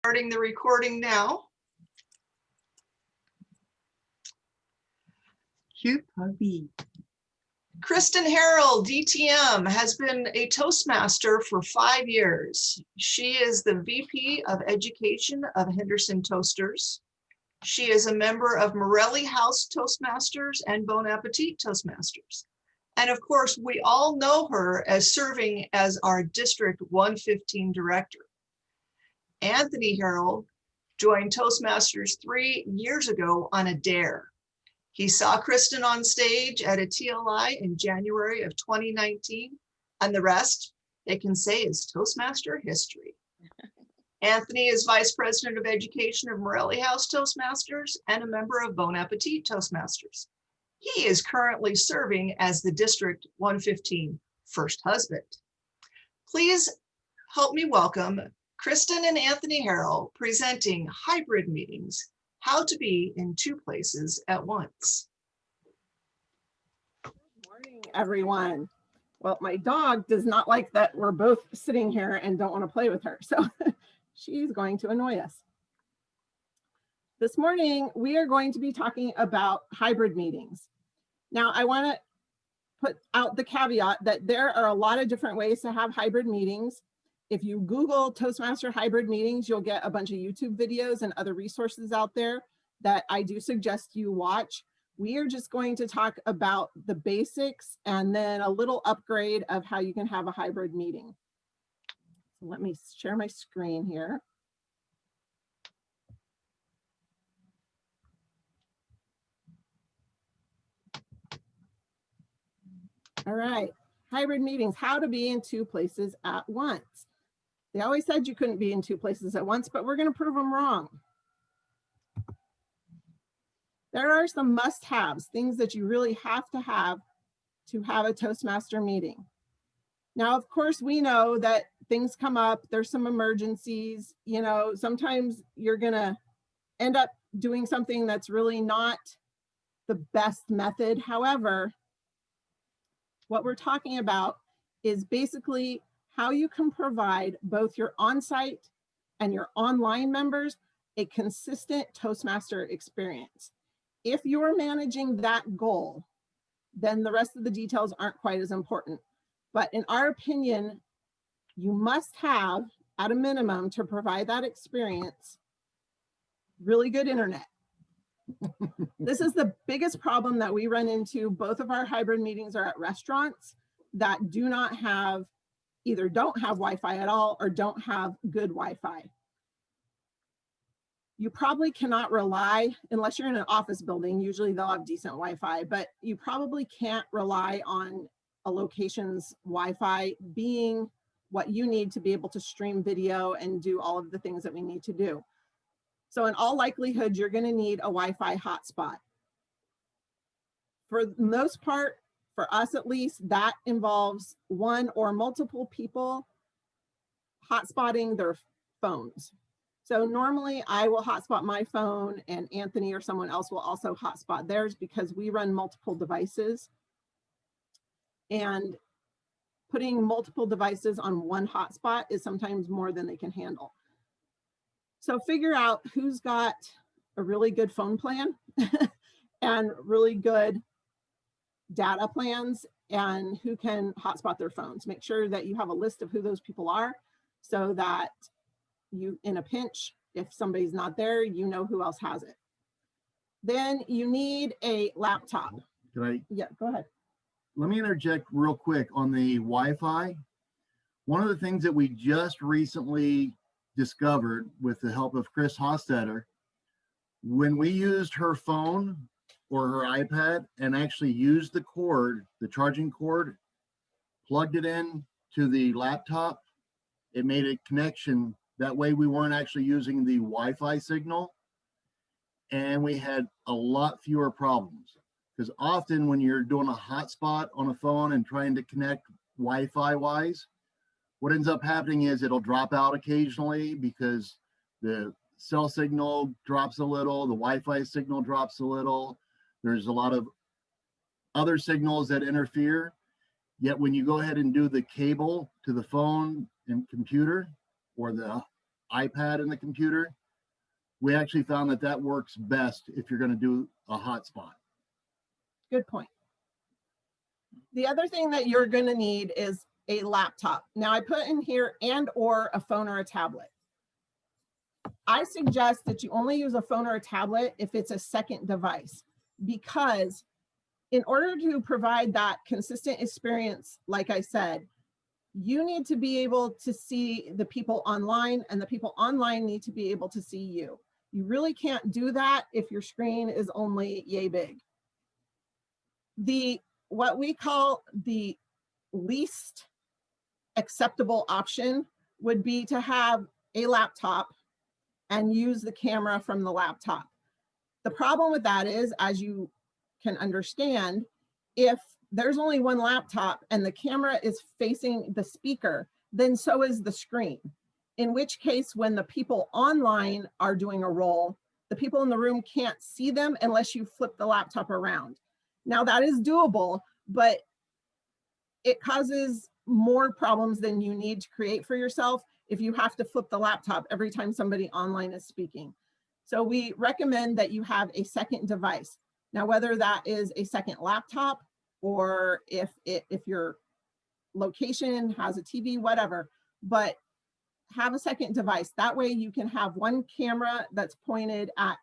Starting the recording now. Cute puppy. Kristin Harrell, DTM, has been a Toastmaster for 5 years. She is the VP of Education of Henderson Toasters. She is a member of Morelli House Toastmasters and Bon Appetit Toastmasters. And of course, we all know her as serving as our District 115 Director. Anthony Harrell joined Toastmasters 3 years ago on a dare. He saw Kristin on stage at a TLI in January of 2019, and the rest, they can say, is Toastmaster history. Anthony is Vice President of Education of Morelli House Toastmasters and a member of Bon Appetit Toastmasters. He is currently serving as the District 115 First Husband. Please help me welcome Kristin and Anthony Harrell presenting Hybrid Meetings, How to Be in 2 Places at Once. Good morning, everyone. Well, my dog does not like that we're both sitting here and don't want to play with her, so she's going to annoy us. This morning, we are going to be talking about hybrid meetings. Now, I want to put out the caveat that there are a lot of different ways to have hybrid meetings. If you Google Toastmaster hybrid meetings, you'll get a bunch of YouTube videos and other resources out there that I do suggest you watch. We are just going to talk about the basics and then a little upgrade of how you can have a hybrid meeting. So let me share my screen here. All right, hybrid meetings, how to be in 2 places at once. They always said you couldn't be in 2 places at once, but we're going to prove them wrong. There are some must-haves, things that you really have to have a Toastmaster meeting. Now, of course, we know that things come up, there's some emergencies, you know, sometimes you're going to end up doing something that's really not the best method. However, what we're talking about is basically how you can provide both your on-site and your online members a consistent Toastmaster experience. If you're managing that goal, then the rest of the details aren't quite as important. But in our opinion, you must have, at a minimum, to provide that experience, really good internet. This is the biggest problem that we run into. Both of our hybrid meetings are at restaurants that do not have, either don't have Wi-Fi at all or don't have good Wi-Fi. You probably cannot rely, unless you're in an office building, usually they'll have decent Wi-Fi, but you probably can't rely on a location's Wi-Fi being what you need to be able to stream video and do all of the things that we need to do. So in all likelihood, you're going to need a Wi-Fi hotspot. For the most part, for us at least, that involves one or multiple people hotspotting their phones. So normally I will hotspot my phone and Anthony or someone else will also hotspot theirs because we run multiple devices. And putting multiple devices on one hotspot is sometimes more than they can handle. So figure out who's got a really good phone plan and really good data plans and who can hotspot their phones. Make sure that you have a list of who those people are so that you, in a pinch, if somebody's not there, you know who else has it. Then you need a laptop. Can I? Yeah, go ahead. Let me interject real quick on the Wi-Fi. One of the things that we just recently discovered with the help of Chris Hostetter, when we used her phone or her iPad and actually used the cord, the charging cord, plugged it in to the laptop, it made a connection. That way we weren't actually using the Wi-Fi signal, and we had a lot fewer problems. Because often when you're doing a hotspot on a phone and trying to connect Wi-Fi wise, what ends up happening is it'll drop out occasionally because the cell signal drops a little, the Wi-Fi signal drops a little. There's a lot of other signals that interfere. Yet when you go ahead and do the cable to the phone and computer or the iPad and the computer, we actually found that that works best if you're going to do a hotspot. Good point. The other thing that you're going to need is a laptop. Now I put in here and or a phone or a tablet. I suggest that you only use a phone or a tablet if it's a second device, because in order to provide that consistent experience, like I said, you need to be able to see the people online, and the people online need to be able to see you. You really can't do that if your screen is only yay big. What we call the least acceptable option would be to have a laptop and use the camera from the laptop. The problem with that is, as you can understand, if there's only one laptop and the camera is facing the speaker, then so is the screen. In which case, when the people online are doing a roll, the people in the room can't see them unless you flip the laptop around. Now that is doable, but it causes more problems than you need to create for yourself if you have to flip the laptop every time somebody online is speaking. So we recommend that you have a second device. Now, whether that is a second laptop or if your location has a TV, whatever, but have a second device. That way you can have one camera that's pointed at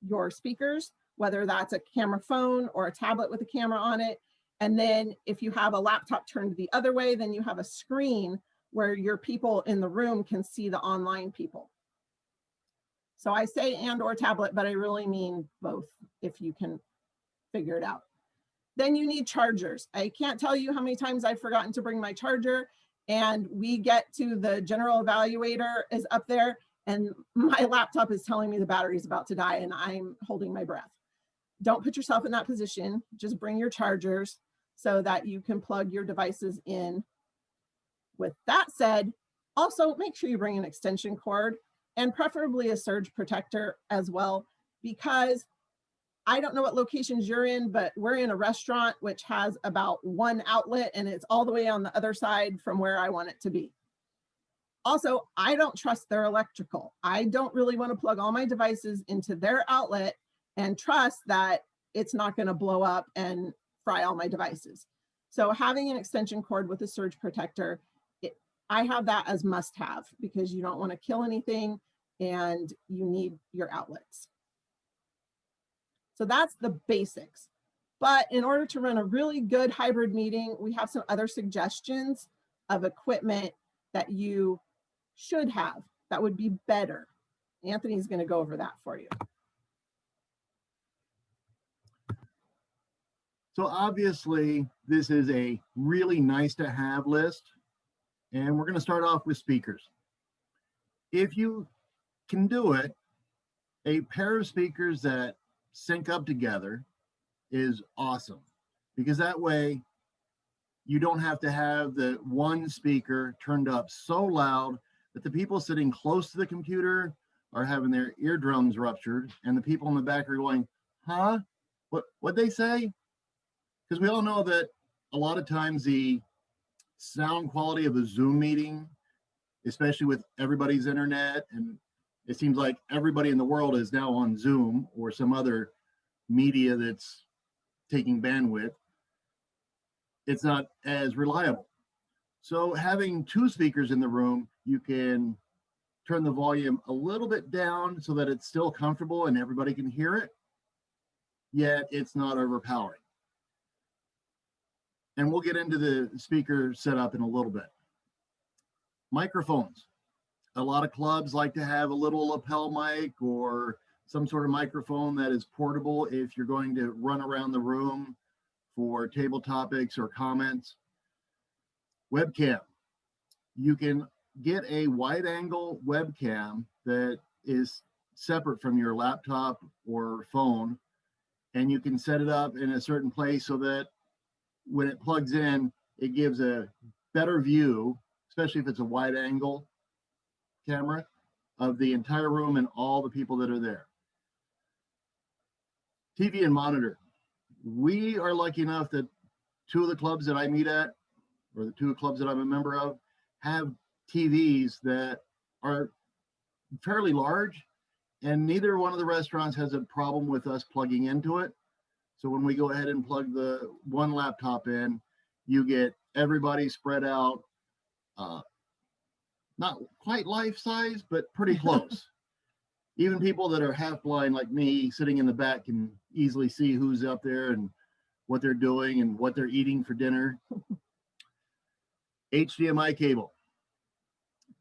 your speakers, whether that's a camera phone or a tablet with a camera on it. And then if you have a laptop turned the other way, then you have a screen where your people in the room can see the online people. So I say and or tablet, but I really mean both if you can figure it out. Then you need chargers. I can't tell you how many times I've forgotten to bring my charger, and we get to the general evaluator is up there and my laptop is telling me the battery is about to die and I'm holding my breath. Don't put yourself in that position. Just bring your chargers so that you can plug your devices in. With that said, also make sure you bring an extension cord and preferably a surge protector as well, because I don't know what locations you're in, but we're in a restaurant which has about one outlet and it's all the way on the other side from where I want it to be. Also, I don't trust their electrical. I don't really want to plug all my devices into their outlet and trust that it's not going to blow up and fry all my devices. So having an extension cord with a surge protector, I have that as must have, because you don't want to kill anything and you need your outlets. So that's the basics. But in order to run a really good hybrid meeting, we have some other suggestions of equipment that you should have that would be better. Anthony's going to go over that for you. So obviously, this is a really nice to have list. And we're going to start off with speakers. If you can do it, a pair of speakers that sync up together is awesome, because that way you don't have to have the one speaker turned up so loud that the people sitting close to the computer are having their eardrums ruptured and the people in the back are going, huh? What'd they say? Because we all know that a lot of times the sound quality of a Zoom meeting, especially with everybody's internet, and it seems like everybody in the world is now on Zoom or some other media that's taking bandwidth, it's not as reliable. So having two speakers in the room, you can turn the volume a little bit down so that it's still comfortable and everybody can hear it, yet it's not overpowering. And we'll get into the speaker setup in a little bit. Microphones. A lot of clubs like to have a little lapel mic or some sort of microphone that is portable if you're going to run around the room for table topics or comments. Webcam. You can get a wide angle webcam that is separate from your laptop or phone, and you can set it up in a certain place so that when it plugs in, it gives a better view, especially if it's a wide angle camera, of the entire room and all the people that are there. TV and monitor. We are lucky enough that two of the clubs that I meet at, or the two clubs that I'm a member of, have TVs that are fairly large, and neither one of the restaurants has a problem with us plugging into it. So when we go ahead and plug the one laptop in, you get everybody spread out, not quite life size, but pretty close. Even people that are half blind like me sitting in the back can easily see who's up there and what they're doing and what they're eating for dinner. HDMI cable.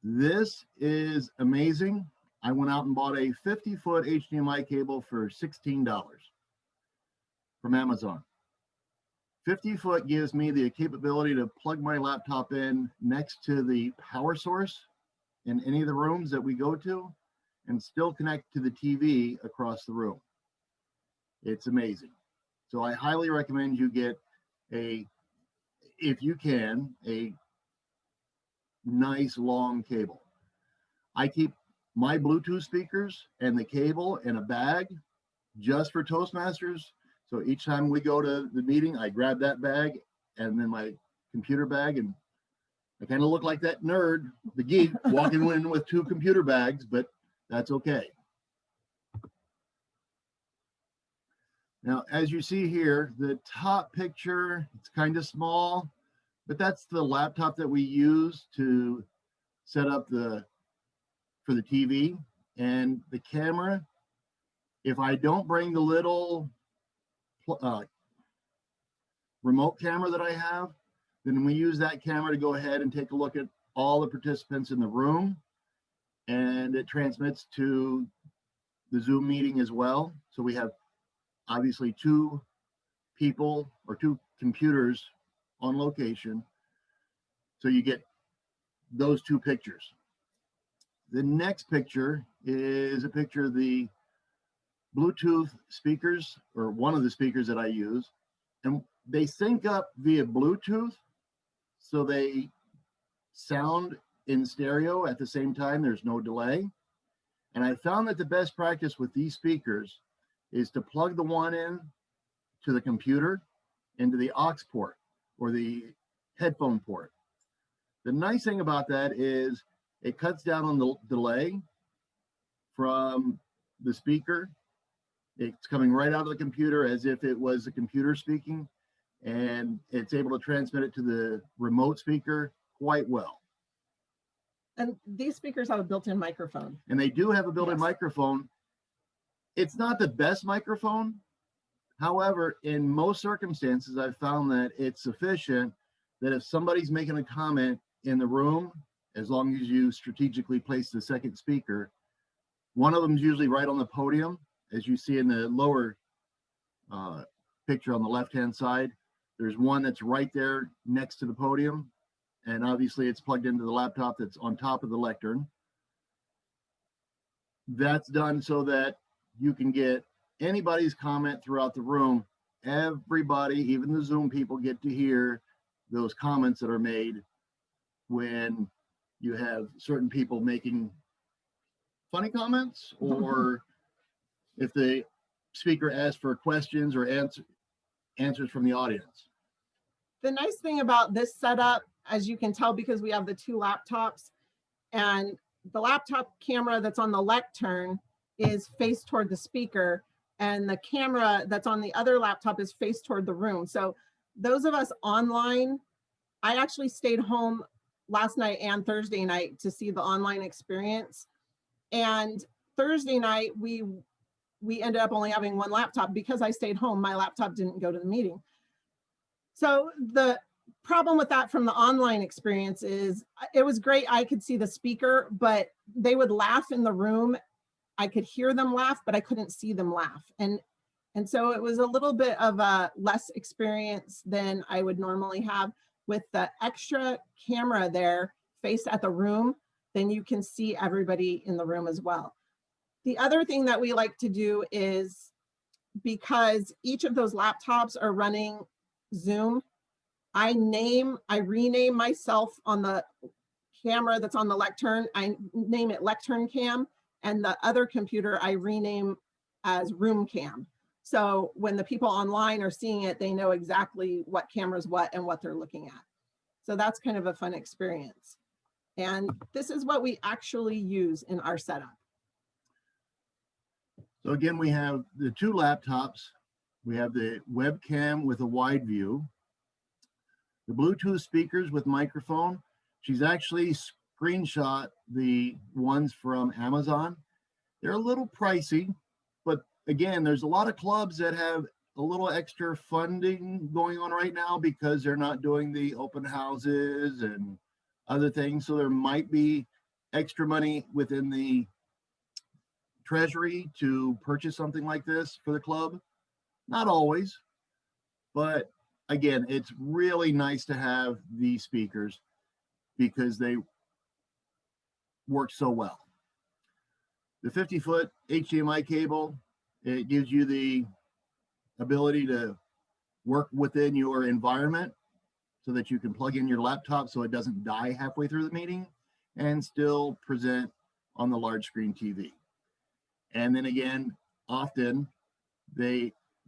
This is amazing. I went out and bought a 50-foot HDMI cable for $16 from Amazon. 50-foot gives me the capability to plug my laptop in next to the power source in any of the rooms that we go to and still connect to the TV across the room. It's amazing. So I highly recommend you get if you can, a nice long cable. I keep my Bluetooth speakers and the cable in a bag just for Toastmasters. So each time we go to the meeting, I grab that bag and then my computer bag, and I kind of look like that nerd, the geek, walking in with 2 computer bags, but that's okay. Now, as you see here, the top picture, it's kind of small, but that's the laptop that we use to set up for the TV. And the camera, if I don't bring the little remote camera that I have, then we use that camera to go ahead and take a look at all the participants in the room, and it transmits to the Zoom meeting as well. So we have obviously 2 people or 2 computers on location. So you get those 2 pictures. The next picture is a picture of the Bluetooth speakers, or one of the speakers that I use, and they sync up via Bluetooth, so they sound in stereo at the same time. There's no delay. And I found that the best practice with these speakers is to plug the one in to the computer into the aux port or the headphone port. The nice thing about that is it cuts down on the delay from the speaker. It's coming right out of the computer as if it was the computer speaking, and it's able to transmit it to the remote speaker quite well. And these speakers have a built-in microphone. And they do have a built-in Yes. microphone. It's not the best microphone. However, in most circumstances, I've found that it's sufficient that if somebody's making a comment in the room, as long as you strategically place the second speaker, one of them is usually right on the podium, as you see in the lower picture on the left-hand side. There's one that's right there next to the podium, and obviously it's plugged into the laptop that's on top of the lectern. That's done so that you can get anybody's comment throughout the room. Everybody, even the Zoom people, get to hear those comments that are made when you have certain people making funny comments, or if the speaker asks for questions or answers from the audience. The nice thing about this setup, as you can tell, because we have the 2 laptops, and the laptop camera that's on the lectern is faced toward the speaker, and the camera that's on the other laptop is faced toward the room. So those of us online, I actually stayed home last night and Thursday night to see the online experience. And Thursday night, we ended up only having 1 laptop because I stayed home. My laptop didn't go to the meeting. So the problem with that from the online experience is it was great. I could see the speaker, but they would laugh in the room. I could hear them laugh, but I couldn't see them laugh. And so it was a little bit of a less experience than I would normally have. With the extra camera there faced at the room, then you can see everybody in the room as well. The other thing that we like to do is, because each of those laptops are running Zoom, I rename myself on the camera that's on the lectern. I name it Lectern Cam, and the other computer I rename as Room Cam. So when the people online are seeing it, they know exactly what camera's what and what they're looking at. So that's kind of a fun experience. And this is what we actually use in our setup. So again, we have the 2 laptops. We have the webcam with a wide view, the Bluetooth speakers with microphone. She's actually screenshot the ones from Amazon. They're a little pricey, but again, there's a lot of clubs that have a little extra funding going on right now because they're not doing the open houses and other things. So there might be extra money within the treasury to purchase something like this for the club. Not always, but again, it's really nice to have these speakers because they work so well. The 50-foot HDMI cable, it gives you the ability to work within your environment so that you can plug in your laptop so it doesn't die halfway through the meeting and still present on the large screen TV. And then again, often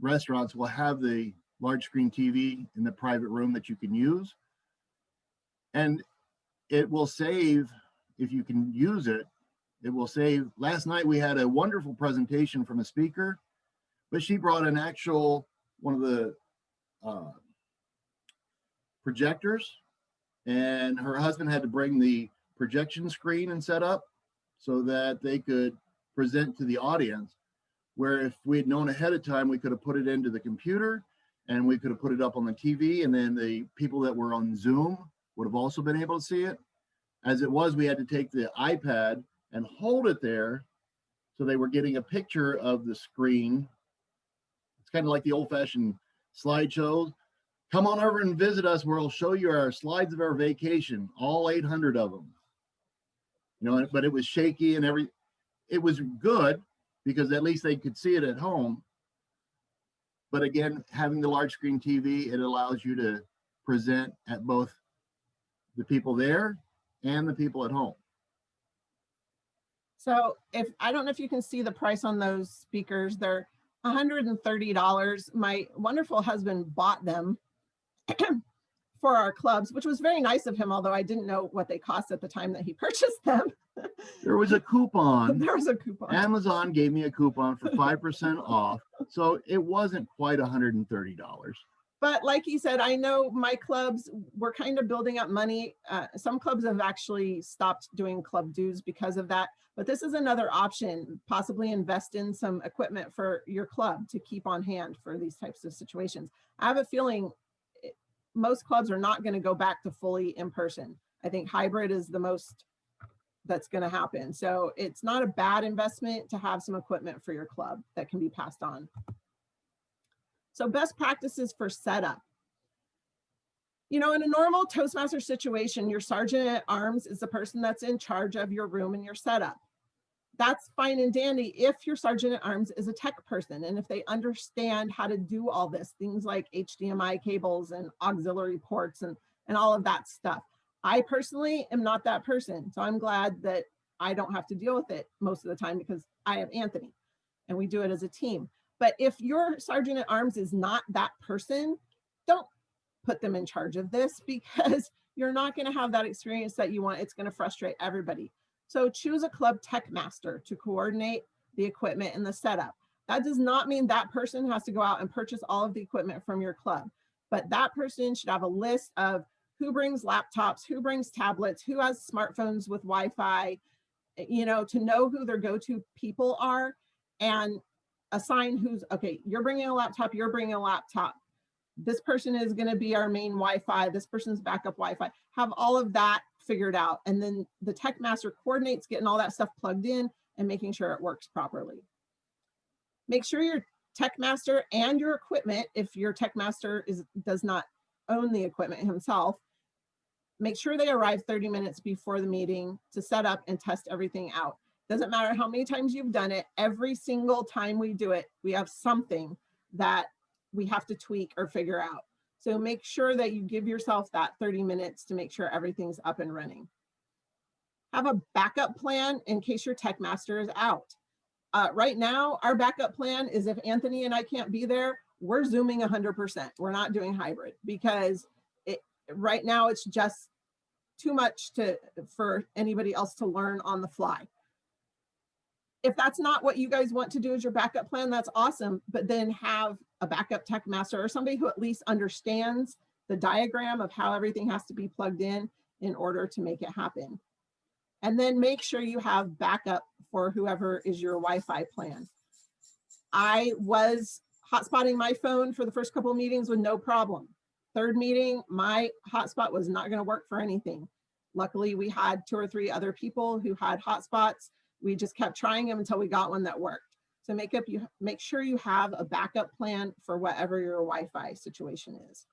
restaurants will have the large screen TV in the private room that you can use. And it will save, if you can use it, it will save. Last night we had a wonderful presentation from a speaker, but she brought an actual, one of the projectors, and her husband had to bring the projection screen and set up so that they could present to the audience, where if we had known ahead of time, we could have put it into the computer and we could have put it up on the TV, and then the people that were on Zoom would have also been able to see it. As it was, we had to take the iPad and hold it there so they were getting a picture of the screen. It's kind of like the old-fashioned slideshows. Come on over and visit us where we'll show you our slides of our vacation, all 800 of them. You know, but it was shaky and it was good because at least they could see it at home. But again, having the large screen TV, it allows you to present at both the people there and the people at home. So I don't know if you can see the price on those speakers, they're $130. My wonderful husband bought them for our clubs, which was very nice of him, although I didn't know what they cost at the time that he purchased them. There was a coupon. There was a coupon. Amazon gave me a coupon for 5% off. So it wasn't quite $130. But like he said, I know my clubs were kind of building up money. Some clubs have actually stopped doing club dues because of that. But this is another option, possibly invest in some equipment for your club to keep on hand for these types of situations. I have a feeling most clubs are not going to go back to fully in person. I think hybrid is the most that's going to happen. So it's not a bad investment to have some equipment for your club that can be passed on. So best practices for setup. You know, in a normal Toastmaster situation, your sergeant at arms is the person that's in charge of your room and your setup. That's fine and dandy if your sergeant at arms is a tech person and if they understand how to do all this, things like HDMI cables and auxiliary ports and all of that stuff. I personally am not that person, so I'm glad that I don't have to deal with it most of the time because I have Anthony and we do it as a team. But if your sergeant at arms is not that person, don't put them in charge of this because you're not going to have that experience that you want. It's going to frustrate everybody. So choose a club tech master to coordinate the equipment and the setup. That does not mean that person has to go out and purchase all of the equipment from your club, but that person should have a list of who brings laptops, who brings tablets, who has smartphones with Wi-Fi, you know, to know who their go-to people are and assign who's, okay, you're bringing a laptop, you're bringing a laptop. This person is going to be our main Wi-Fi. This person's backup Wi-Fi. Have all of that figured out. And then the tech master coordinates getting all that stuff plugged in and making sure it works properly. Make sure your tech master and your equipment, if your tech master does not own the equipment himself, make sure they arrive 30 minutes before the meeting to set up and test everything out. Doesn't matter how many times you've done it, every single time we do it, we have something that we have to tweak or figure out. So make sure that you give yourself that 30 minutes to make sure everything's up and running. Have a backup plan in case your tech master is out. Right now, our backup plan is if Anthony and I can't be there, we're Zooming 100%. We're not doing hybrid because right now it's just too much for anybody else to learn on the fly. If that's not what you guys want to do as your backup plan, that's awesome. But then have a backup tech master or somebody who at least understands the diagram of how everything has to be plugged in order to make it happen. And then make sure you have backup for whoever is your Wi-Fi plan. I was hotspotting my phone for the first couple of meetings with no problem. Third meeting, my hotspot was not going to work for anything. Luckily, we had 2 or 3 other people who had hotspots. We just kept trying them until we got one that worked. So make sure you have a backup plan for whatever your Wi-Fi situation is.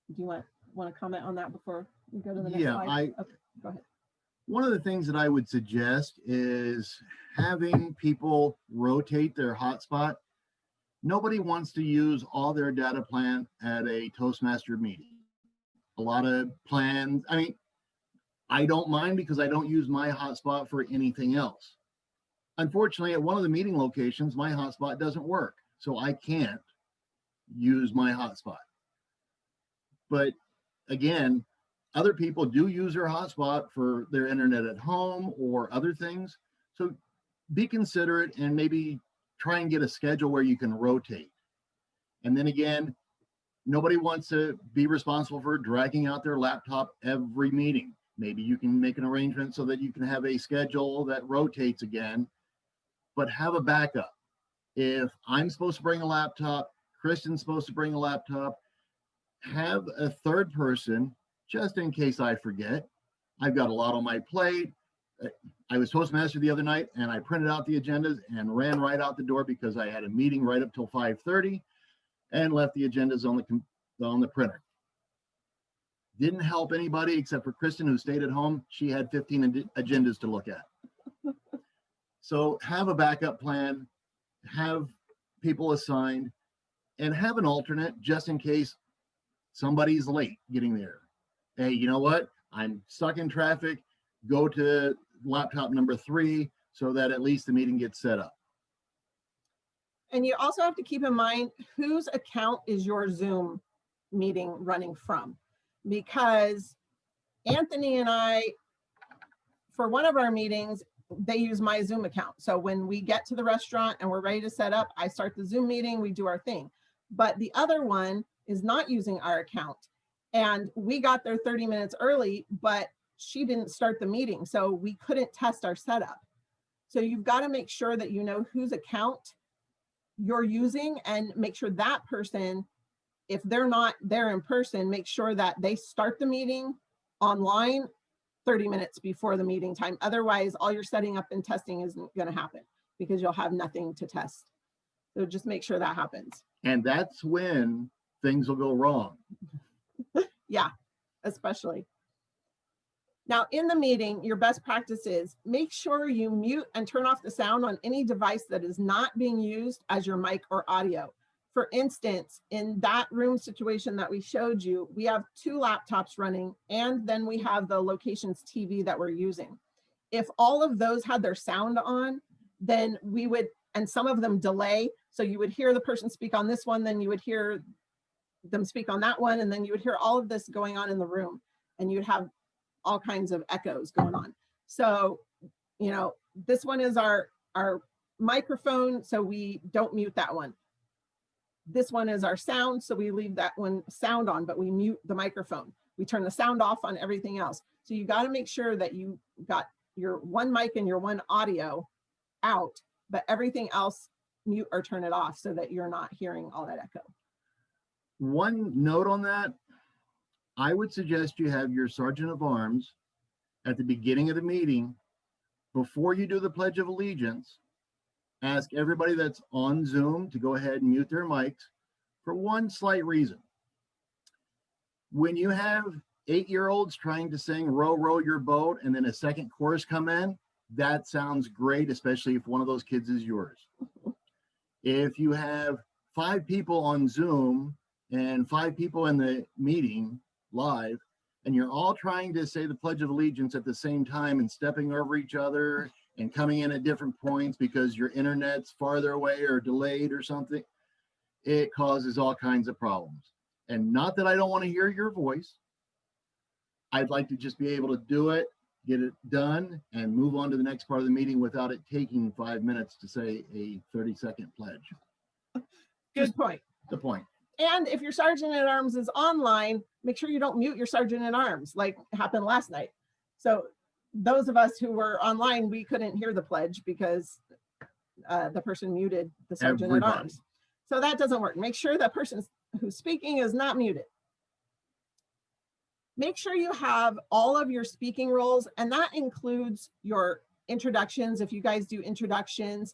Do you want to comment on that before we go to the next slide? Okay, go ahead. One of the things that I would suggest is having people rotate their hotspot. Nobody wants to use all their data plan at a Toastmaster meeting. A lot of plans, I mean, I don't mind because I don't use my hotspot for anything else. Unfortunately, at one of the meeting locations, my hotspot doesn't work, so I can't use my hotspot. But again, other people do use their hotspot for their internet at home or other things. So be considerate and maybe try and get a schedule where you can rotate. And then again, nobody wants to be responsible for dragging out their laptop every meeting. Maybe you can make an arrangement so that you can have a schedule that rotates again, but have a backup. If I'm supposed to bring a laptop, Kristin's supposed to bring a laptop, have a third person just in case I forget. I've got a lot on my plate. I was Toastmaster the other night and I printed out the agendas and ran right out the door because I had a meeting right up till 5:30 and left the agendas on the printer. Didn't help anybody except for Kristin, who stayed at home. She had 15 agendas to look at. So have a backup plan, have people assigned, and have an alternate just in case somebody's late getting there. Hey, you know what? I'm stuck in traffic. Go to laptop number 3 so that at least the meeting gets set up. And you also have to keep in mind whose account is your Zoom meeting running from, because Anthony and I, for one of our meetings, they use my Zoom account. So when we get to the restaurant and we're ready to set up, I start the Zoom meeting, we do our thing. But the other one is not using our account. And we got there 30 minutes early, but she didn't start the meeting. So we couldn't test our setup. So you've got to make sure that you know whose account you're using and make sure that person, if they're not there in person, make sure that they start the meeting online 30 minutes before the meeting time. Otherwise, all your setting up and testing isn't going to happen because you'll have nothing to test. So just make sure that happens. And that's when things will go wrong. Yeah, especially. Now in the meeting, your best practice is make sure you mute and turn off the sound on any device that is not being used as your mic or audio. For instance, in that room situation that we showed you, we have 2 laptops running and then we have the location's TV that we're using. If all of those had their sound on, then we would, and some of them delay. So you would hear the person speak on this one, then you would hear them speak on that one, and then you would hear all of this going on in the room and you'd have all kinds of echoes going on. So, you know, this one is our microphone, so we don't mute that one. This one is our sound, so we leave that one sound on, but we mute the microphone. We turn the sound off on everything else. So you got to make sure that you got your one mic and your one audio out, but everything else mute or turn it off so that you're not hearing all that echo. One note on that, I would suggest you have your Sergeant of Arms at the beginning of the meeting, before you do the Pledge of Allegiance, ask everybody that's on Zoom to go ahead and mute their mics for one slight reason. When you have 8-year-olds trying to sing Row, Row Your Boat and then a second chorus come in, that sounds great, especially if one of those kids is yours. If you have 5 people on Zoom and 5 people in the meeting live, and you're all trying to say the Pledge of Allegiance at the same time and stepping over each other and coming in at different points because your internet's farther away or delayed or something, it causes all kinds of problems. And not that I don't want to hear your voice. I'd like to just be able to do it get it done, and move on to the next part of the meeting without it taking 5 minutes to say a 30-second pledge. Good point. The point. And if your sergeant at arms is online, make sure you don't mute your sergeant at arms like happened last night. So those of us who were online, we couldn't hear the pledge because the person muted the sergeant at arms. So that doesn't work. Make sure that person who's speaking is not muted. Make sure you have all of your speaking roles, and that includes your introductions. If you guys do introductions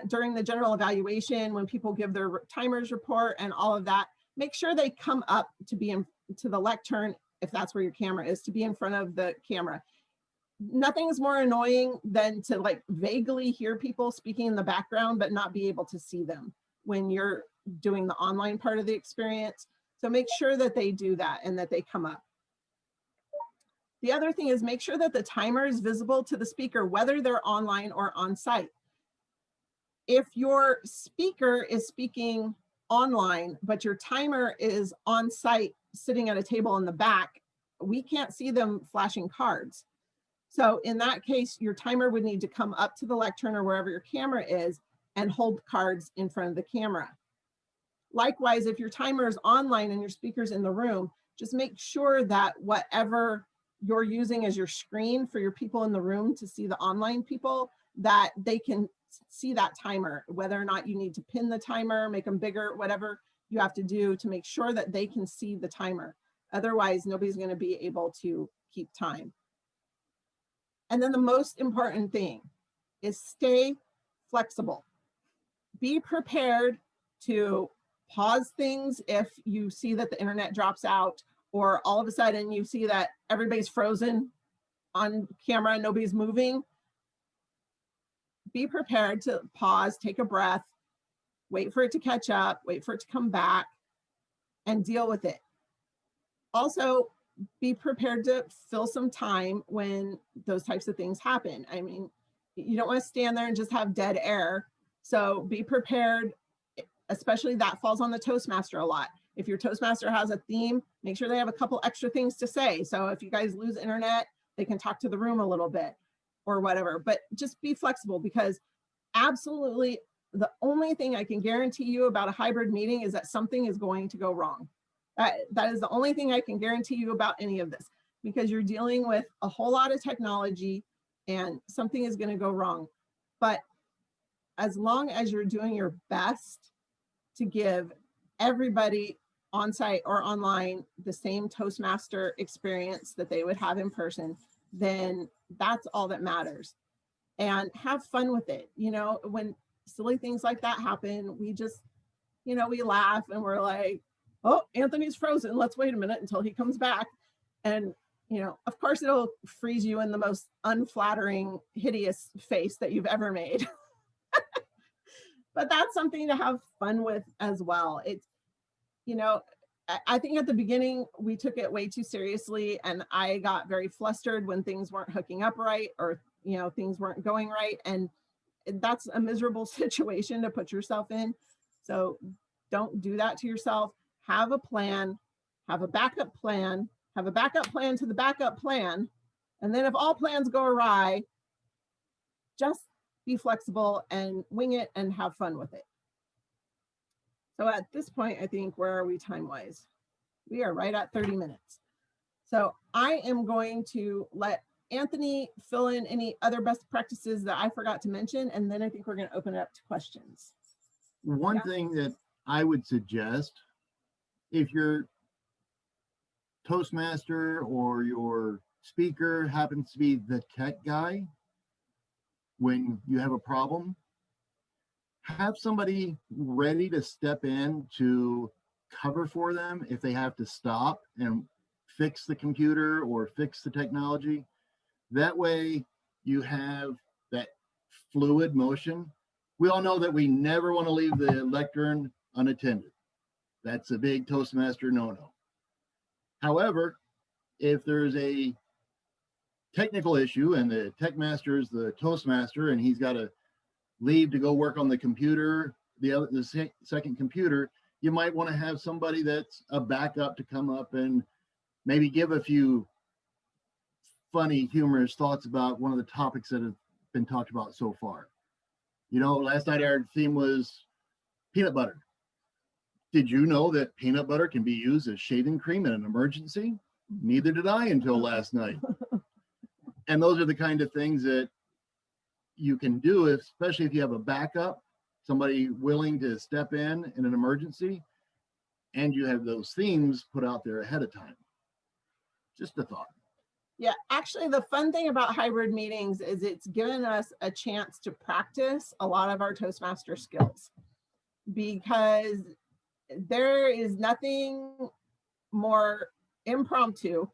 during the general evaluation, when people give their timers report and all of that, make sure they come up to be to the lectern, if that's where your camera is, to be in front of the camera. Nothing is more annoying than to like vaguely hear people speaking in the background, but not be able to see them when you're doing the online part of the experience. So make sure that they do that and that they come up. The other thing is make sure that the timer is visible to the speaker, whether they're online or on site. If your speaker is speaking online, but your timer is on site sitting at a table in the back, we can't see them flashing cards. So in that case, your timer would need to come up to the lectern or wherever your camera is and hold cards in front of the camera. Likewise, if your timer is online and your speaker's in the room, just make sure that whatever you're using as your screen for your people in the room to see the online people, that they can see that timer, whether or not you need to pin the timer, make them bigger, whatever you have to do to make sure that they can see the timer. Otherwise, nobody's going to be able to keep time. And then the most important thing is stay flexible. Be prepared to pause things if you see that the internet drops out, or all of a sudden you see that everybody's frozen on camera, nobody's moving. Be prepared to pause, take a breath, wait for it to catch up, wait for it to come back, and deal with it. Also, be prepared to fill some time when those types of things happen. I mean, you don't want to stand there and just have dead air. So be prepared, especially that falls on the Toastmaster a lot. If your Toastmaster has a theme, make sure they have a couple extra things to say. So if you guys lose internet, they can talk to the room a little bit or whatever, but just be flexible, because absolutely the only thing I can guarantee you about a hybrid meeting is that something is going to go wrong. That is the only thing I can guarantee you about any of this, because you're dealing with a whole lot of technology and something is going to go wrong. But as long as you're doing your best to give everybody on site or online the same Toastmaster experience that they would have in person, then that's all that matters. And have fun with it. You know, when silly things like that happen, we just, you know, we laugh and we're like, oh, Anthony's frozen. Let's wait a minute until he comes back. And, you know, of course it'll freeze you in the most unflattering, hideous face that you've ever made. But that's something to have fun with as well. It's, you know, I think at the beginning we took it way too seriously, and I got very flustered when things weren't hooking up right, or, you know, things weren't going right. And that's a miserable situation to put yourself in. So don't do that to yourself. Have a plan, have a backup plan, have a backup plan to the backup plan. And then if all plans go awry, just be flexible and wing it and have fun with it. So at this point, I think, where are we time-wise? We are right at 30 minutes. So I am going to let Anthony fill in any other best practices that I forgot to mention, and then I think we're going to open it up to questions. One thing that I would suggest, if your Toastmaster or your speaker happens to be the tech guy, when you have a problem, have somebody ready to step in to cover for them if they have to stop and fix the computer or fix the technology. That way you have that fluid motion. We all know that we never want to leave the lectern unattended. That's a big Toastmaster no-no. However, if there's a technical issue and the tech master is the Toastmaster and he's got to leave to go work on the computer, the second computer, you might want to have somebody that's a backup to come up and maybe give a few funny, humorous thoughts about one of the topics that have been talked about so far. You know, last night our theme was peanut butter. Did you know that peanut butter can be used as shaving cream in an emergency? Neither did I until last night. And those are the kind of things that you can do, especially if you have a backup, somebody willing to step in an emergency, and you have those themes put out there ahead of time. Just a thought. Yeah, actually, the fun thing about hybrid meetings is it's given us a chance to practice a lot of our Toastmaster skills, because there is nothing more impromptu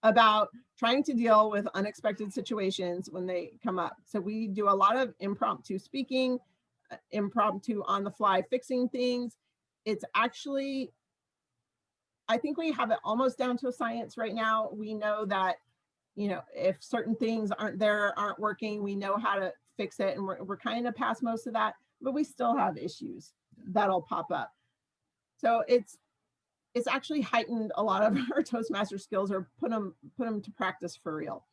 about trying to deal with unexpected situations when they come up. So we do a lot of impromptu speaking, impromptu on the fly fixing things. It's actually, I think we have it almost down to a science right now. We know that, you know, if certain things aren't working, we know how to fix it, and we're kind of past most of that, but we still have issues that'll pop up. So it's actually heightened a lot of our Toastmaster skills, or put them to practice for real.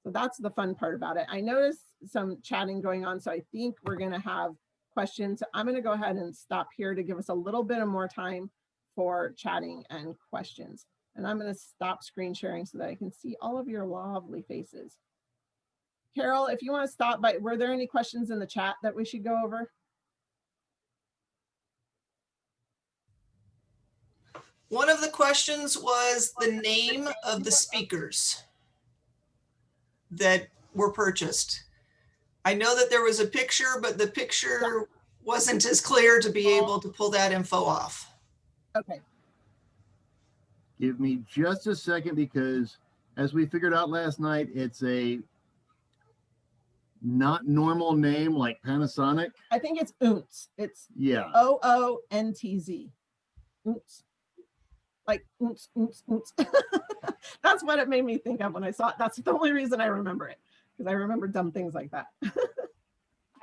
So that's the fun part about it. I noticed some chatting going on, so I think we're going to have questions. I'm going to go ahead and stop here to give us a little bit of more time for chatting and questions. And I'm going to stop screen sharing so that I can see all of your lovely faces. Carol, if you want to stop by, were there any questions in the chat that we should go over? One of the questions was the name of the speakers that were purchased. I know that there was a picture, but the picture wasn't as clear to be able to pull that info off. Okay. Give me just a second, because as we figured out last night, it's a not normal name like Panasonic. I think it's Oontz. It's OONTZ. Oontz. Like Oontz, Oontz, Oontz. That's what it made me think of when I saw it. That's the only reason I remember it, because I remember dumb things like that.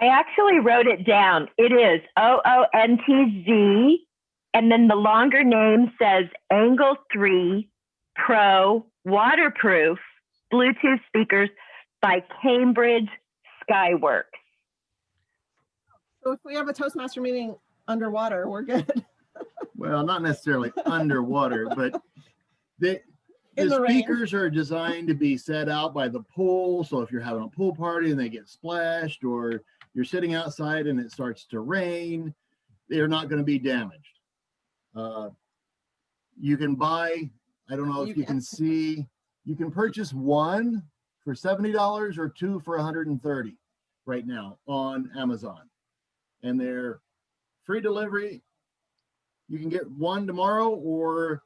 I actually wrote it down. It is OONTZ, and then the longer name says Angle 3 Pro Waterproof Bluetooth Speakers by Cambridge Skyworks. So if we have a Toastmaster meeting underwater, we're good. Well, not necessarily underwater, but the the rain. speakers are designed to be set out by the pool. So if you're having a pool party and they get splashed, or you're sitting outside and it starts to rain, they're not going to be damaged. You can buy, I don't know if you can see, you can purchase one for $70 or two for $130 right now on Amazon. And they're free delivery. You can get one tomorrow or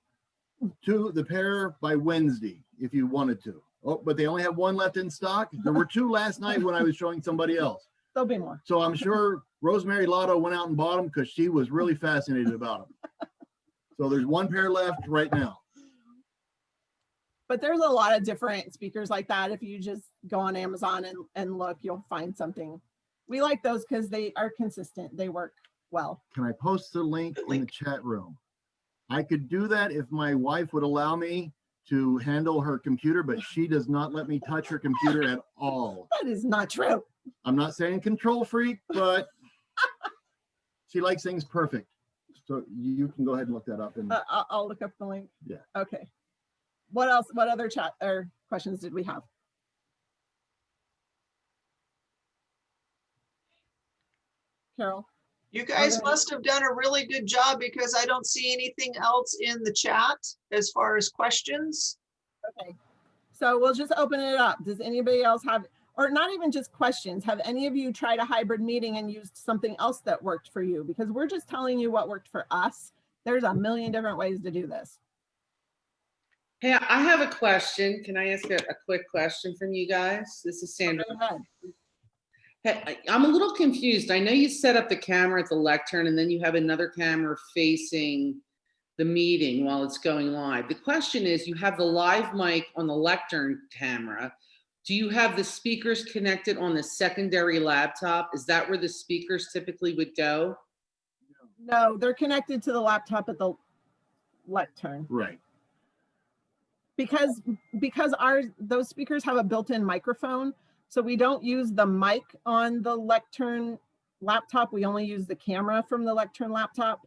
two, the pair by Wednesday, if you wanted to. Oh, but they only have one left in stock. There were two last night when I was showing somebody else. There'll be more. So I'm sure Rosemary Lotto went out and bought them because she was really fascinated about them. So there's one pair left right now. But there's a lot of different speakers like that. If you just go on Amazon and look, you'll find something. We like those because they are consistent. They work well. Can I post the link in the chat room? I could do that if my wife would allow me to handle her computer, but she does not let me touch her computer at all. That is not true. I'm not saying control freak, but she likes things perfect. So you can go ahead and look that up. And I'll look up the link. Yeah. Okay. What else? What other chat or questions did we have? Carol? You guys must have done a really good job, because I don't see anything else in the chat as far as questions. Okay. So we'll just open it up. Does anybody else have, or not even just questions, have any of you tried a hybrid meeting and used something else that worked for you? Because we're just telling you what worked for us. There's a million different ways to do this. Hey, I have a question. Can I ask a quick question from you guys? This is Sandra. Go ahead. Hey, I'm a little confused. I know you set up the camera at the lectern and then you have another camera facing the meeting while it's going live. The question is, you have the live mic on the lectern camera. Do you have the speakers connected on the secondary laptop? Is that where the speakers typically would go? No, they're connected to the laptop at the lectern. right. because those speakers have a built-in microphone, so we don't use the mic on the lectern laptop. We only use the camera from the lectern laptop,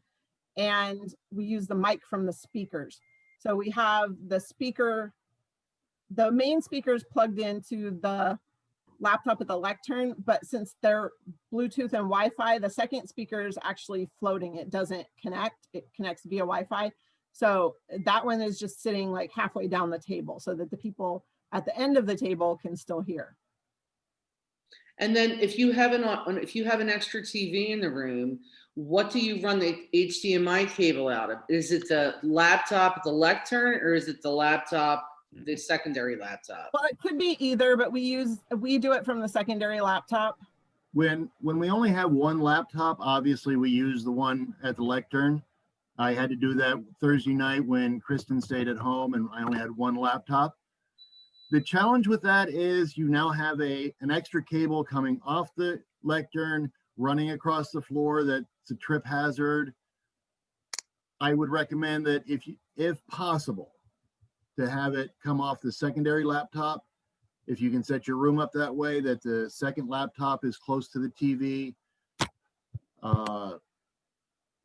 and we use the mic from the speakers. So we have the main speakers plugged into the laptop at the lectern, but since they're Bluetooth and Wi-Fi, the second speaker is actually floating. It doesn't connect, it connects via Wi-Fi. So that one is just sitting like halfway down the table so that the people at the end of the table can still hear. And then if you have an extra TV in the room, what do you run the HDMI cable out of? Is it the laptop at the lectern, or is it the laptop, the secondary laptop? Well, it could be either, but we do it from the secondary laptop. When we only have one laptop, obviously we use the one at the lectern. I had to do that Thursday night when Kristin stayed at home and I only had one laptop. The challenge with that is you now have an extra cable coming off the lectern, running across the floor. That's a trip hazard. I would recommend that if possible, to have it come off the secondary laptop. If you can set your room up that way, that the second laptop is close to the TV.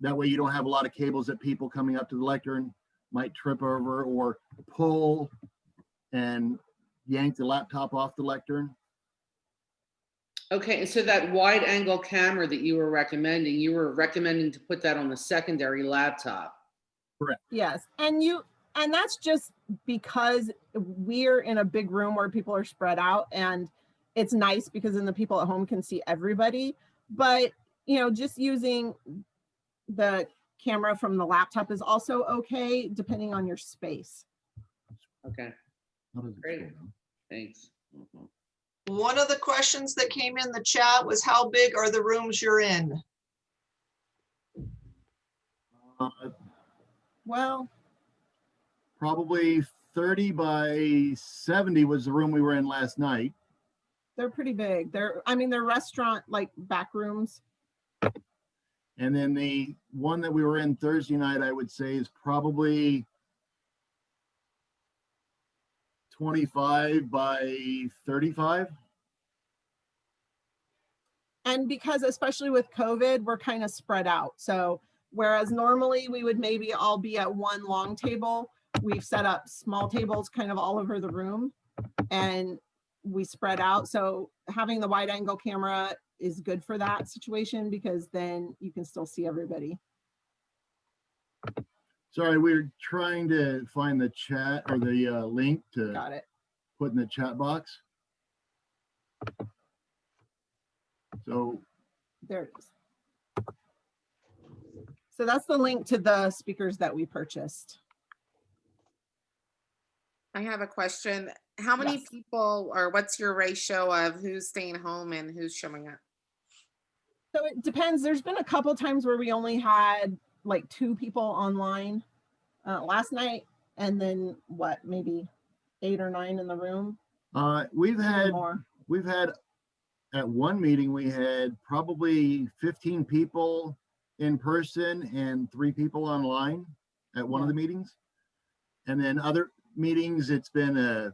That way you don't have a lot of cables that people coming up to the lectern might trip over or pull and yank the laptop off the lectern. Okay, and so that wide angle camera that you were recommending to put that on the secondary laptop. Correct. Yes, and that's just because we're in a big room where people are spread out, and it's nice because then the people at home can see everybody. But just using the camera from the laptop is also okay, depending on your space. Okay, great, thanks. One of the questions that came in the chat was, how big are the rooms you're in? Well, probably 30 by 70 was the room we were in last night. They're pretty big. They're restaurant like back rooms. And then the one that we were in Thursday night, I would say, is probably 25 by 35. And because especially with COVID, we're kind of spread out. So whereas normally we would maybe all be at one long table, we've set up small tables kind of all over the room and we spread out. So having the wide angle camera is good for that situation because then you can still see everybody. Sorry, we're trying to find the chat or the link to Got it. Put in the chat box. So there it is. So that's the link to the speakers that we purchased. I have a question. How many Yes. people, or what's your ratio of who's staying home and who's showing up? So it depends. There's been a couple times where we only had like 2 people online last night, and then maybe 8 or 9 in the room. We've had more. At one meeting, we had probably 15 people in person and 3 people online at one of the meetings. And then other meetings, it's been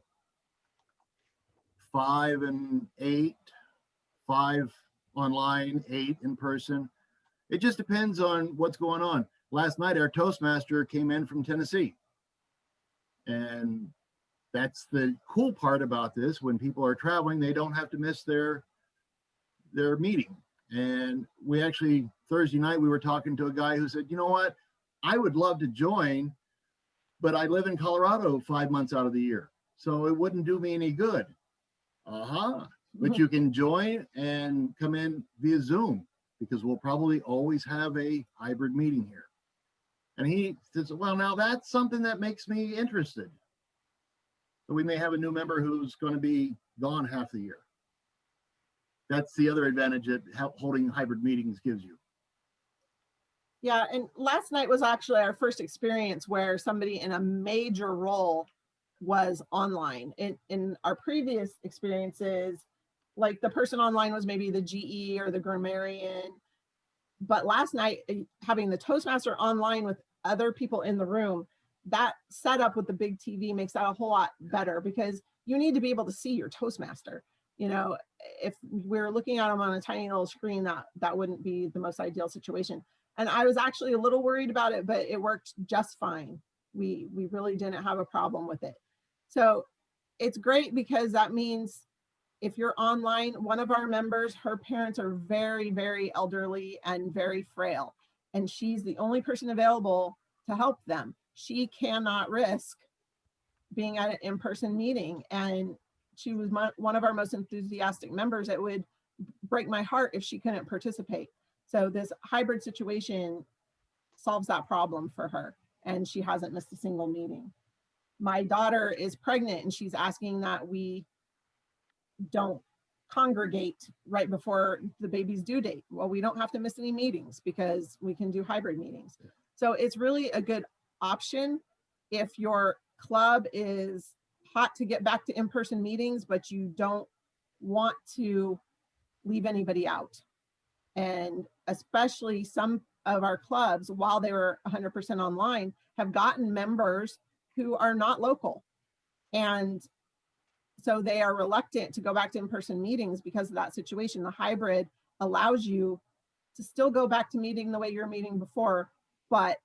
5 and 8, 5 online, 8 in person. It just depends on what's going on. Last night, our Toastmaster came in from Tennessee. And that's the cool part about this. When people are traveling, they don't have to miss their meeting. And we actually, Thursday night, we were talking to a guy who said, you know what, I would love to join, but I live in Colorado 5 months out of the year, so it wouldn't do me any good. But you can join and come in via Zoom, because we'll probably always have a hybrid meeting here. And he says, well, now that's something that makes me interested. So we may have a new member who's going to be gone half the year. That's the other advantage that holding hybrid meetings gives you. Yeah, and last night was actually our first experience where somebody in a major role was online. In our previous experiences, like the person online was maybe the GE or the grammarian. But last night, having the Toastmaster online with other people in the room, that setup with the big TV makes that a whole lot better, because you need to be able to see your Toastmaster. You know, if we're looking at them on a tiny little screen, that wouldn't be the most ideal situation. And I was actually a little worried about it, but it worked just fine. We really didn't have a problem with it. So it's great, because that means if you're online, one of our members, her parents are very, very elderly and very frail, and she's the only person available to help them. She cannot risk being at an in-person meeting, and she was one of our most enthusiastic members. It would break my heart if she couldn't participate. So this hybrid situation solves that problem for her, and she hasn't missed a single meeting. My daughter is pregnant, and she's asking that we don't congregate right before the baby's due date. Well, we don't have to miss any meetings because we can do hybrid meetings. So it's really a good option if your club is hot to get back to in-person meetings, but you don't want to leave anybody out. And especially some of our clubs, while they were 100% online, have gotten members who are not local. And so they are reluctant to go back to in-person meetings because of that situation. The hybrid allows you to still go back to meeting the way you're meeting before, but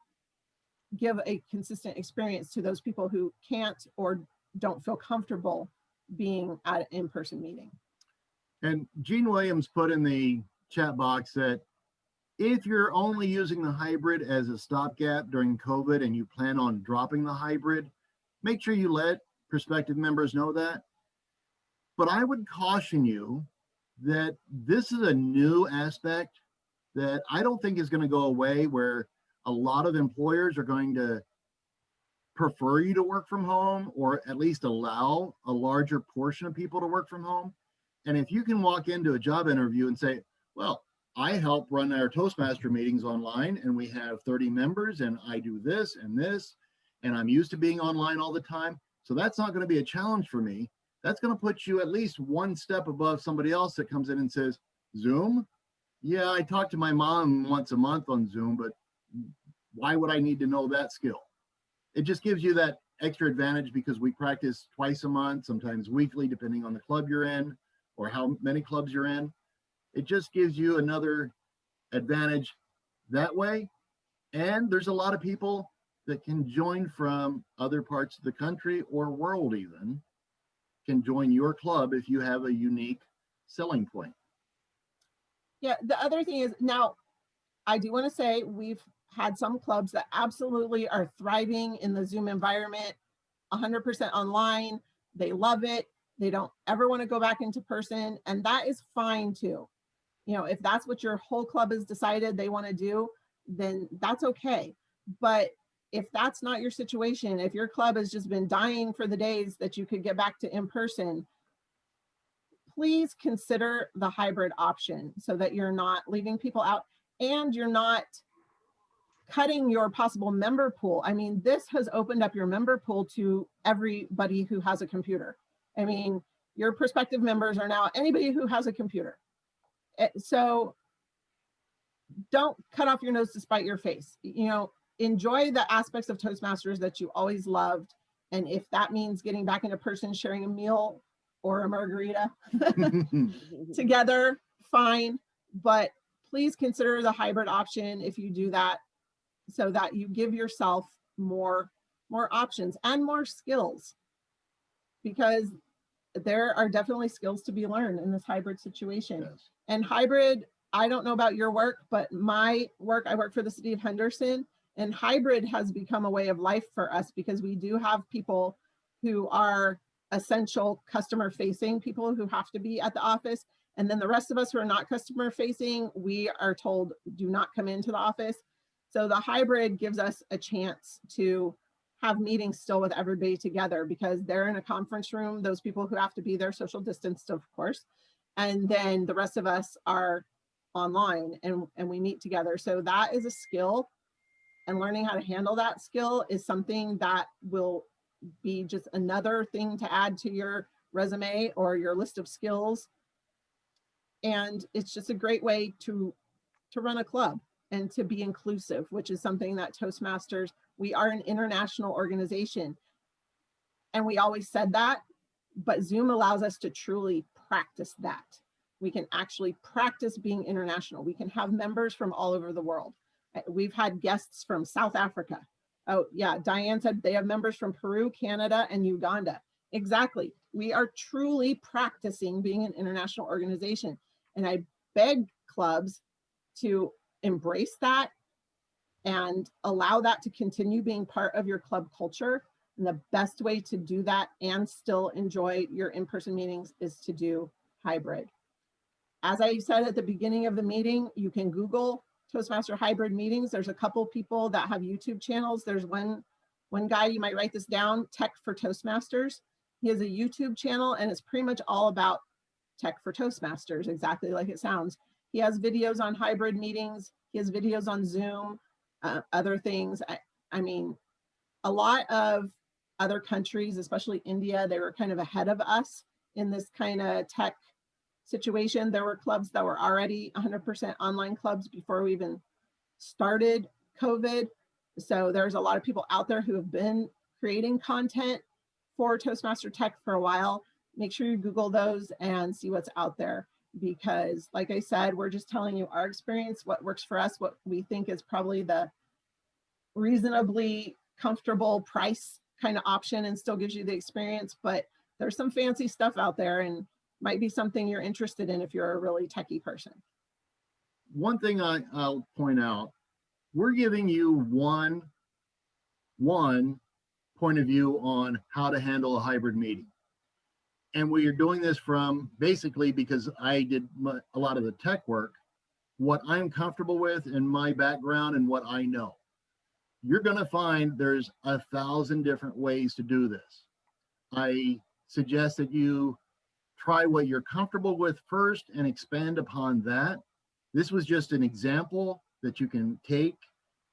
give a consistent experience to those people who can't or don't feel comfortable being at an in-person meeting. And Gene Williams put in the chat box that if you're only using the hybrid as a stopgap during COVID and you plan on dropping the hybrid, make sure you let prospective members know that. But I would caution you that this is a new aspect that I don't think is going to go away, where a lot of employers are going to prefer you to work from home, or at least allow a larger portion of people to work from home. And if you can walk into a job interview and say, well, I help run our Toastmaster meetings online, and we have 30 members, and I do this, and I'm used to being online all the time, so that's not going to be a challenge for me. That's going to put you at least one step above somebody else that comes in and says, Zoom? Yeah, I talk to my mom once a month on Zoom, but why would I need to know that skill? It just gives you that extra advantage because we practice twice a month, sometimes weekly, depending on the club you're in or how many clubs you're in. It just gives you another advantage that way. And there's a lot of people that can join from other parts of the country or world even, can join your club if you have a unique selling point. Yeah, the other thing is, now I do want to say we've had some clubs that absolutely are thriving in the Zoom environment, 100% online. They love it. They don't ever want to go back into person, and that is fine too. You know, if that's what your whole club has decided they want to do, then that's okay. But if that's not your situation, if your club has just been dying for the days that you could get back to in person, please consider the hybrid option so that you're not leaving people out and you're not cutting your possible member pool. I mean, this has opened up your member pool to everybody who has a computer. I mean, your prospective members are now anybody who has a computer. So don't cut off your nose to spite your face. You know, enjoy the aspects of Toastmasters that you always loved. And if that means getting back into person, sharing a meal or a margarita together, fine. But please consider the hybrid option if you do that, so that you give yourself more options and more skills, because there are definitely skills to be learned in this hybrid situation. Yes. And hybrid, I don't know about your work, but my work, I work for the city of Henderson, and hybrid has become a way of life for us because we do have people who are essential customer facing, people who have to be at the office. And then the rest of us who are not customer facing, we are told do not come into the office. So the hybrid gives us a chance to have meetings still with everybody together because they're in a conference room, those people who have to be there social distanced, of course. And then the rest of us are online and we meet together. So that is a skill, and learning how to handle that skill is something that will be just another thing to add to your resume or your list of skills. And it's just a great way to run a club and to be inclusive, which is something that Toastmasters We are an international organization. And we always said that, but Zoom allows us to truly practice that. We can actually practice being international. We can have members from all over the world. We've had guests from South Africa. Oh yeah, Diane said they have members from Peru, Canada, and Uganda. Exactly. We are truly practicing being an international organization. And I beg clubs to embrace that and allow that to continue being part of your club culture. And the best way to do that and still enjoy your in-person meetings is to do hybrid. As I said at the beginning of the meeting, you can Google Toastmaster hybrid meetings. There's a couple people that have YouTube channels. There's one guy, you might write this down, Tech for Toastmasters. He has a YouTube channel and it's pretty much all about Tech for Toastmasters, exactly like it sounds. He has videos on hybrid meetings. He has videos on Zoom, other things. I mean, a lot of other countries, especially India, they were kind of ahead of us in this kind of tech situation. There were clubs that were already 100% online clubs before we even started COVID. So there's a lot of people out there who have been creating content for Toastmaster Tech for a while. Make sure you Google those and see what's out there, because like I said, we're just telling you our experience, what works for us, what we think is probably the reasonably comfortable price kind of option and still gives you the experience. But there's some fancy stuff out there and might be something you're interested in if you're a really techie person. One thing I'll point out, we're giving you one point of view on how to handle a hybrid meeting. And we are doing this from basically, because I did a lot of the tech work, what I'm comfortable with in my background and what I know. You're going to find there's 1,000 different ways to do this. I suggest that you try what you're comfortable with first and expand upon that. This was just an example that you can take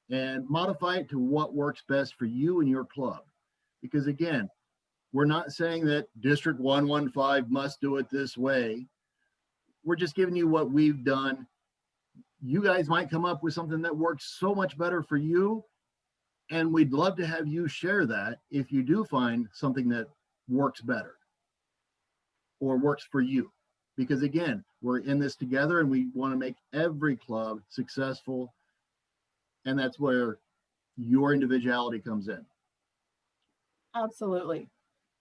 and modify it to what works best for you and your club. Because again, we're not saying that District 115 must do it this way. We're just giving you what we've done. You guys might come up with something that works so much better for you. And we'd love to have you share that if you do find something that works better or works for you. Because again, we're in this together and we want to make every club successful. And that's where your individuality comes in. Absolutely.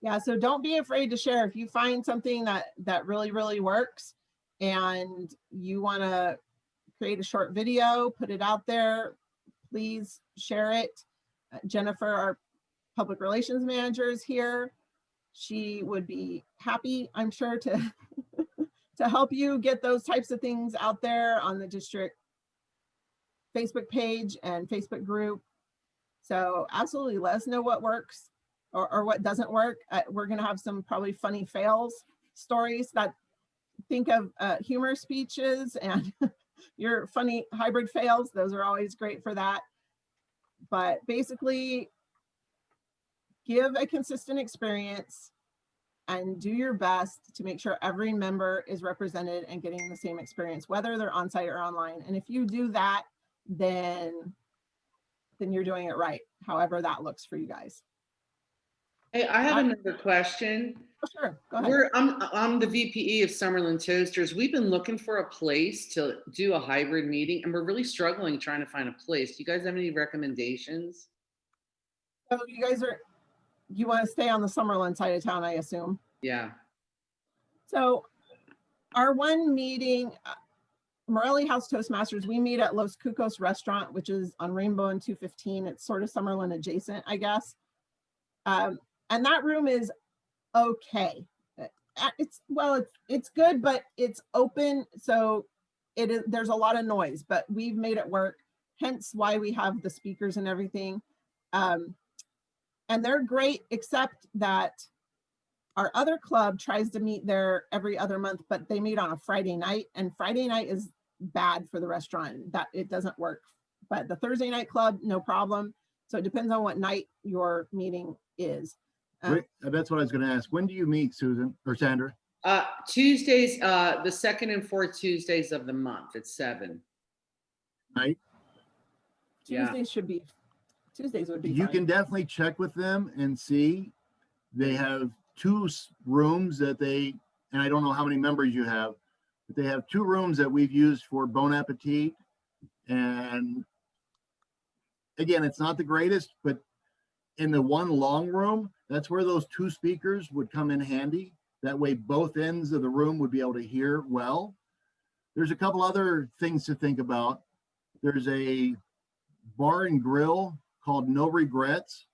Yeah, so don't be afraid to share. If you find something that really, really works and you want to create a short video, put it out there, please share it. Jennifer, our public relations manager, is here. She would be happy, I'm sure, to help you get those types of things out there on the district Facebook page and Facebook group. So absolutely let us know what works or what doesn't work. We're going to have some probably funny fails stories that think of humor speeches and your funny hybrid fails. Those are always great for that. But basically, give a consistent experience and do your best to make sure every member is represented and getting the same experience, whether they're on site or online. And if you do that, then you're doing it right, however that looks for you guys. Hey, I have another question. Oh, sure, go ahead. I'm the VPE of Summerlin Toasters. We've been looking for a place to do a hybrid meeting, and we're really struggling trying to find a place. Do you guys have any recommendations? So you want to stay on the Summerlin side of town, I assume? Yeah. So our one meeting, Morelli House Toastmasters, we meet at Los Cucos Restaurant, which is on Rainbow and 215. It's sort of Summerlin adjacent, I guess. And that room is okay. It's good, but it's open, so there's a lot of noise, but we've made it work, hence why we have the speakers and everything. And they're great, except that our other club tries to meet there every other month, but they meet on a Friday night, and Friday night is bad for the restaurant. That it doesn't work. But the Thursday night club, no problem. So it depends on what night your meeting is. That's what I was going to ask. When do you meet, Susan or Sandra? Tuesdays, the second and fourth Tuesdays of the month at 7. Night? Tuesdays should be Tuesdays would be You fine. can definitely check with them and see. They have two rooms that they, and I don't know how many members you have, but they have 2 rooms that we've used for Bon Appetit. And again, it's not the greatest, but in the one long room, that's where those 2 speakers would come in handy. That way both ends of the room would be able to hear well. There's a couple other things to think about. There's a bar and grill called No Regrets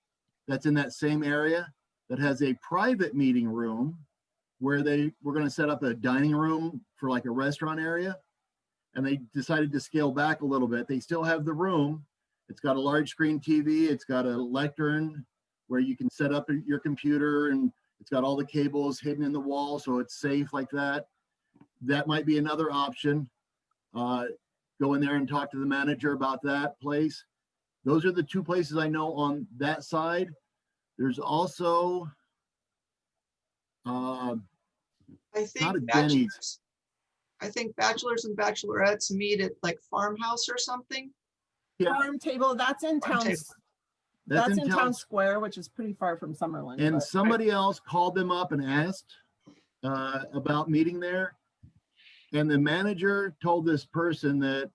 that's in that same area that has a private meeting room where they were going to set up a dining room for like a restaurant area. And they decided to scale back a little bit. They still have the room. It's got a large screen TV. It's got a lectern where you can set up your computer, and it's got all the cables hidden in the wall, so it's safe like that. That might be another option. Go in there and talk to the manager about that place. Those are the 2 places I know on that side. There's also I not think a Denny's. bachelors and bachelorettes meet at like Farmhouse or something. Yeah, Farm Table, that's in Farm town. Table. That's in town square, which is pretty far from Summerlin. and but- somebody else called them up and asked about meeting there. And the manager told this person that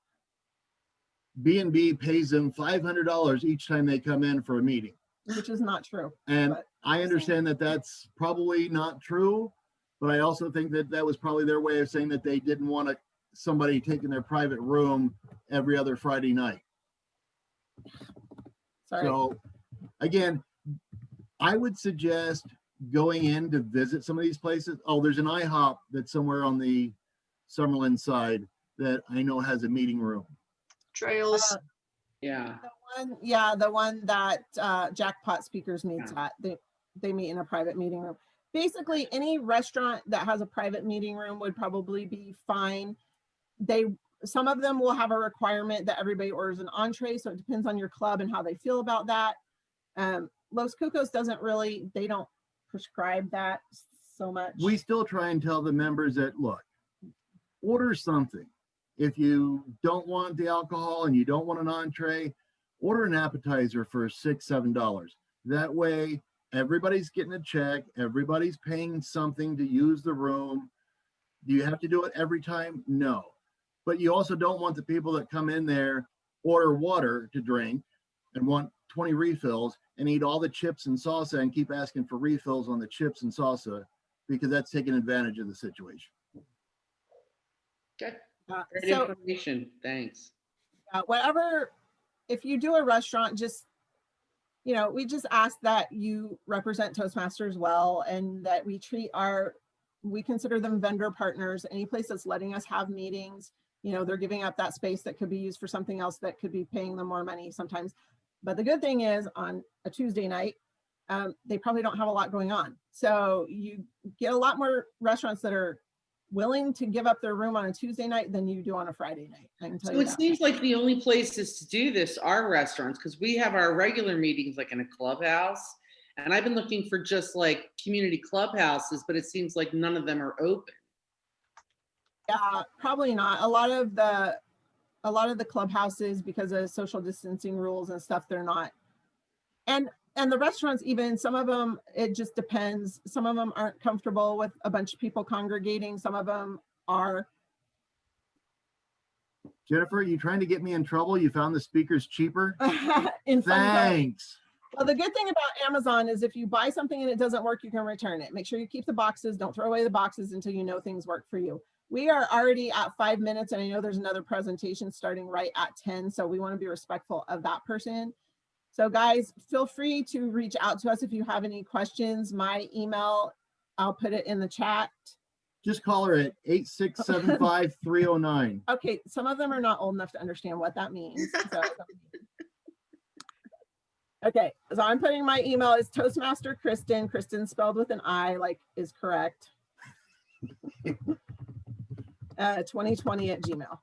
B&B pays them $500 each time they come in for a meeting. which is not true. And But- I understand that that's probably not true, but I also think that that was probably their way of saying that they didn't want somebody taking their private room every other Friday night. Sorry. So again, I would suggest going in to visit some of these places. Oh, there's an IHOP that's somewhere on the Summerlin side that I know has a meeting room. Trails. Yeah. The one that Jackpot Speakers meets at. They meet in a private meeting room. Basically, any restaurant that has a private meeting room would probably be fine. Some of them will have a requirement that everybody orders an entree, so it depends on your club and how they feel about that. Los Cucos they don't prescribe that so much. We still try and tell the members that, look, order something. If you don't want the alcohol and you don't want an entree, order an appetizer for $6, $7. That way, everybody's getting a check. Everybody's paying something to use the room. Do you have to do it every time? No. But you also don't want the people that come in there, order water to drink and want 20 refills and eat all the chips and salsa and keep asking for refills on the chips and salsa, because that's taking advantage of the situation. Okay. Great So information. Thanks. whatever, if you do a restaurant, we just ask that you represent Toastmasters well, and that we consider them vendor partners. Any place that's letting us have meetings, they're giving up that space that could be used for something else that could be paying them more money sometimes. But the good thing is, on a Tuesday night, they probably don't have a lot going on. So you get a lot more restaurants that are willing to give up their room on a Tuesday night than you do on a Friday night. I can tell So you it that. seems like the only places to do this are restaurants, because we have our regular meetings like in a clubhouse. And I've been looking for just like community clubhouses, but it seems like none of them are open. Yeah, probably not. A lot of the clubhouses, because of social distancing rules and stuff, they're not. And the restaurants, even some of them, it just depends. Some of them aren't comfortable with a bunch of people congregating. Some of them are. Jennifer, are you trying to get me in trouble? You found the speakers cheaper? in fun zone. Thanks. Well, the good thing about Amazon is if you buy something and it doesn't work, you can return it. Make sure you keep the boxes. Don't throw away the boxes until you know things work for you. We are already at 5 minutes, and I know there's another presentation starting right at 10. So we want to be respectful of that person. So guys, feel free to reach out to us if you have any questions. My email, I'll put it in the chat. Just call her at 8675309. Okay, some of them are not old enough to understand what that means. So. Okay, so I'm putting my email is Toastmaster Kristin. Kristin spelled with an I, like is correct. 2020@gmail.com.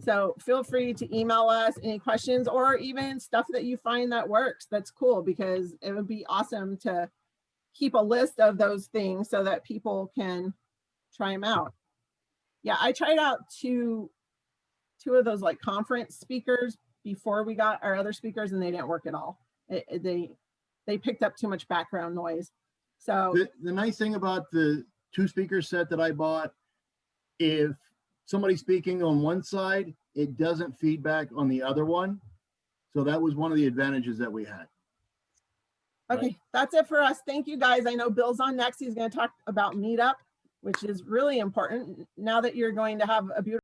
So feel free to email us any questions or even stuff that you find that works. That's cool, because it would be awesome to keep a list of those things so that people can try them out. Yeah, I tried out two of those like conference speakers before we got our other speakers, and they didn't work at all. They picked up too much background noise. So The nice thing about the 2-speaker set that I bought, if somebody's speaking on one side, it doesn't feedback on the other one. So that was one of the advantages that we had. okay, that's it for us. Thank you guys. I know Bill's on next. He's going to talk about Meetup, which is really important now that you're going to have a beautiful